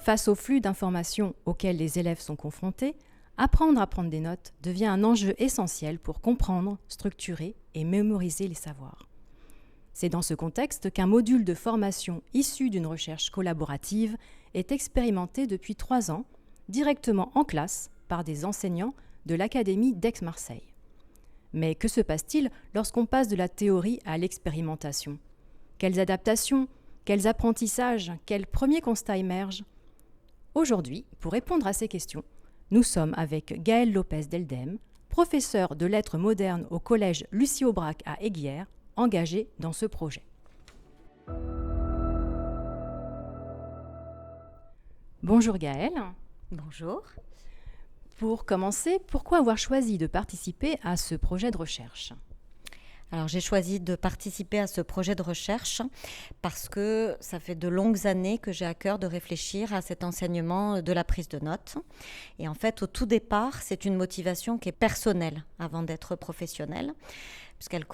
Face au flux d'informations auxquelles les élèves sont confrontés, apprendre à prendre des notes devient un enjeu essentiel pour comprendre, structurer et mémoriser les savoirs. C'est dans ce contexte qu'un module de formation issu d'une recherche collaborative est expérimenté depuis 3 ans, directement en classe, par des enseignants de l'Académie d'Aix-Marseille. Mais que se passe-t-il lorsqu'on passe de la théorie à l'expérimentation ? Quelles adaptations, quels apprentissages, quels premiers constats émergent ? Aujourd'hui, pour répondre à ces questions, nous sommes avec Gaël Lopez Deldem, professeur de lettres modernes au collège Lucie Aubrac à Aiguière, engagé dans ce projet. Bonjour Gaël. Bonjour. Pour commencer, pourquoi avoir choisi de participer à ce projet de recherche ? Alors j'ai choisi de participer à ce projet de recherche parce que ça fait de longues années que j'ai à cœur de réfléchir à cet enseignement de la prise de notes. Et en fait, au tout départ, c'est une motivation qui est personnelle avant d'être professionnelle, puisqu'elle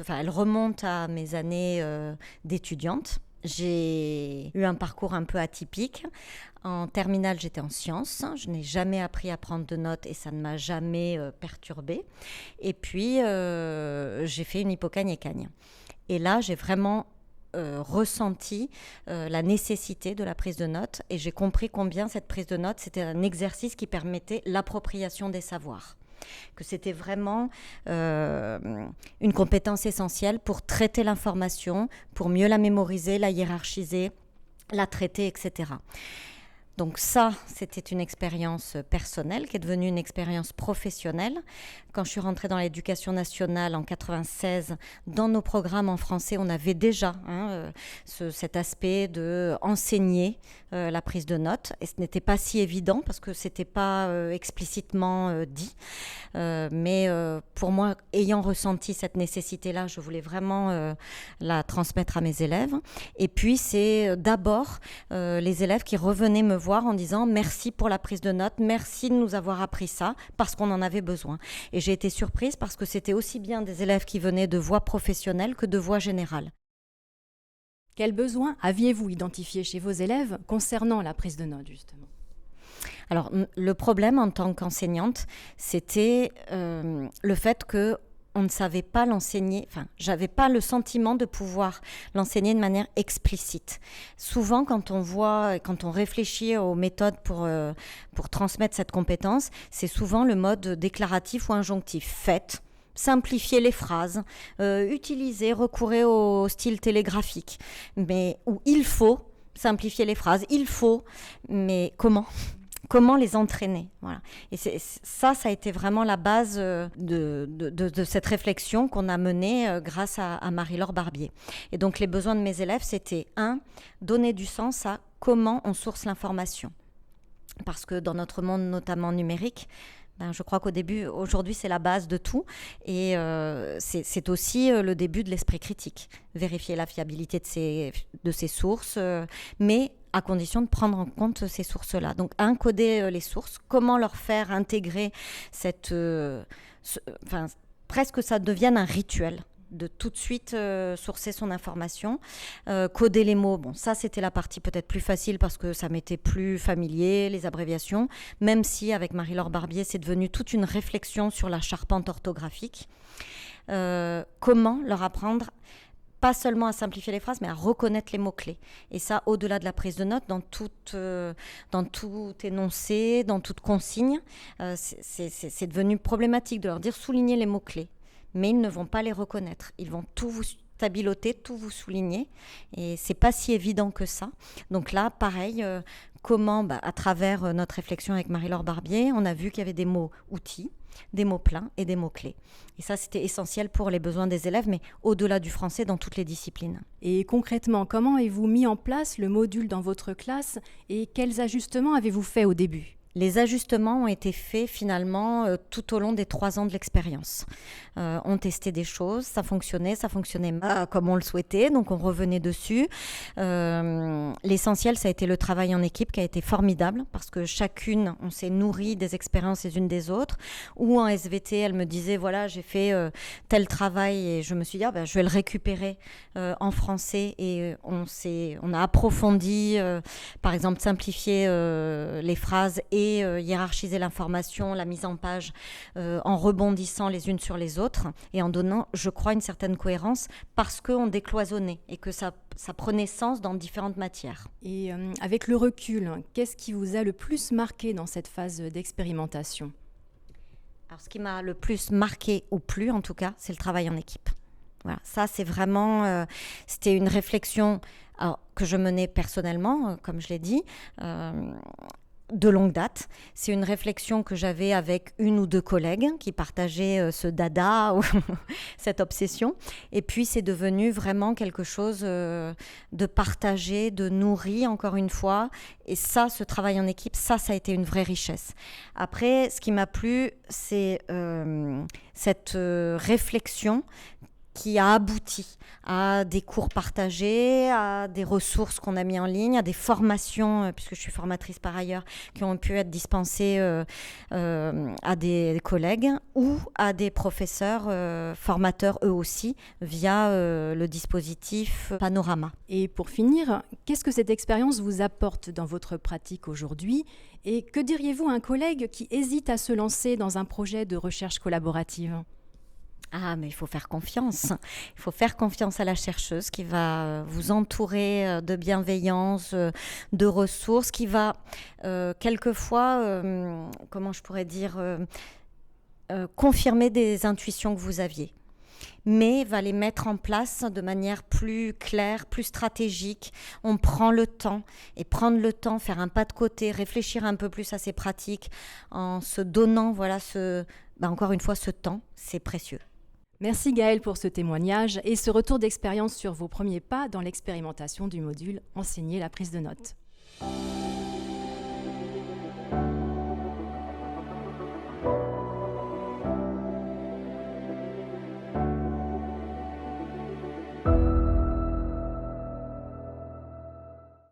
elle remonte à mes années d'étudiante. J'ai eu un parcours un peu atypique. En terminale, j'étais en sciences. Je n'ai jamais appris à prendre de notes et ça ne m'a jamais perturbée. Et puis, j'ai fait une hypocagne-écagne. Et là, j'ai vraiment ressenti la nécessité de la prise de notes et j'ai compris combien cette prise de notes, c'était un exercice qui permettait l'appropriation des savoirs. Que c'était vraiment une compétence essentielle pour traiter l'information, pour mieux la mémoriser, la hiérarchiser, la traiter, etc. Donc ça, c'était une expérience personnelle qui est devenue une expérience professionnelle. Quand je suis rentrée dans l'éducation nationale en 1996, dans nos programmes en français, on avait déjà cet aspect d'enseigner la prise de notes. Et ce n'était pas si évident parce que ce n'était pas explicitement dit. Mais pour moi, ayant ressenti cette nécessité-là, je voulais vraiment la transmettre à mes élèves. Et puis, c'est d'abord les élèves qui revenaient me voir en disant merci pour la prise de notes, merci de nous avoir appris ça parce qu'on en avait besoin. Et j'ai été surprise parce que c'était aussi bien des élèves qui venaient de voie professionnelle que de voie générale. Quels besoins aviez-vous identifiés chez vos élèves concernant la prise de notes, justement ? Alors, le problème en tant qu'enseignante, c'était le fait que on ne savait pas l'enseigner, j'avais pas le sentiment de pouvoir l'enseigner de manière explicite. Souvent, quand on réfléchit aux méthodes pour transmettre cette compétence, c'est souvent le mode déclaratif ou injonctif. Faites, simplifier les phrases, recourir au style télégraphique. Mais où il faut simplifier les phrases, mais comment ? Comment les entraîner, voilà. Et ça a été vraiment la base de cette réflexion qu'on a menée grâce à Marie-Laure Barbier. Et donc les besoins de mes élèves, c'était donner du sens à comment on source l'information. Parce que dans notre monde notamment numérique, je crois aujourd'hui, c'est la base de tout. Et c'est aussi le début de l'esprit critique. Vérifier la fiabilité de ces sources, mais à condition de prendre en compte ces sources-là. Donc, coder les sources, comment leur faire intégrer presque ça devienne un rituel de tout de suite sourcer son information, coder les mots. Bon, ça, c'était la partie peut-être plus facile parce que ça m'était plus familier, les abréviations, même si avec Marie-Laure Barbier, c'est devenu toute une réflexion sur la charpente orthographique. Comment leur apprendre pas seulement à simplifier les phrases, mais à reconnaître les mots-clés. Et ça, au-delà de la prise de notes, dans tout énoncé, dans toute consigne, c'est devenu problématique de leur dire souligner les mots-clés. Mais ils ne vont pas les reconnaître. Ils vont tout vous stabiloter, tout vous souligner. Et c'est pas si évident que ça. Donc là, pareil, comment, à travers notre réflexion avec Marie-Laure Barbier, on a vu qu'il y avait des mots outils, des mots pleins et des mots-clés. Et ça, c'était essentiel pour les besoins des élèves, mais au-delà du français, dans toutes les disciplines. Et concrètement, comment avez-vous mis en place le module dans votre classe et quels ajustements avez-vous fait au début ? Les ajustements ont été faits finalement tout au long des 3 ans de l'expérience. On testait des choses, ça fonctionnait comme on le souhaitait, donc on revenait dessus. L'essentiel, ça a été le travail en équipe qui a été formidable parce que chacune, on s'est nourri des expériences les unes des autres. Ou en SVT, elle me disait, voilà, j'ai fait tel travail et je me suis dit, je vais le récupérer en français et on a approfondi, par exemple, simplifier les phrases et hiérarchiser l'information, la mise en page en rebondissant les unes sur les autres et en donnant, je crois, une certaine cohérence parce qu'on décloisonnait et que ça prenait sens dans différentes matières. Et avec le recul, qu'est-ce qui vous a le plus marqué dans cette phase d'expérimentation ? Alors, ce qui m'a le plus marqué ou plu, en tout cas, c'est le travail en équipe. Voilà, ça, c'est vraiment... c'était une réflexion que je menais personnellement, comme je l'ai dit, de longue date. C'est une réflexion que j'avais avec 1 ou 2 collègues qui partageaient ce dada ou cette obsession. Et puis, c'est devenu vraiment quelque chose de partagé, de nourri, encore une fois. Et ça, ce travail en équipe, ça a été une vraie richesse. Après, ce qui m'a plu, c'est cette réflexion qui a abouti à des cours partagés, à des ressources qu'on a mis en ligne, à des formations, puisque je suis formatrice par ailleurs, qui ont pu être dispensées à des collègues ou à des professeurs formateurs eux aussi via le dispositif Panorama. Et pour finir, qu'est-ce que cette expérience vous apporte dans votre pratique aujourd'hui ? Et que diriez-vous à un collègue qui hésite à se lancer dans un projet de recherche collaborative ? Mais il faut faire confiance. Il faut faire confiance à la chercheuse qui va vous entourer de bienveillance, de ressources, qui va quelquefois, comment je pourrais dire, confirmer des intuitions que vous aviez, mais va les mettre en place de manière plus claire, plus stratégique. On prend le temps, et prendre le temps, faire un pas de côté, réfléchir un peu plus à ses pratiques, en se donnant, encore une fois, ce temps, c'est précieux. Merci Gaëlle pour ce témoignage et ce retour d'expérience sur vos premiers pas dans l'expérimentation du module Enseigner la prise de notes.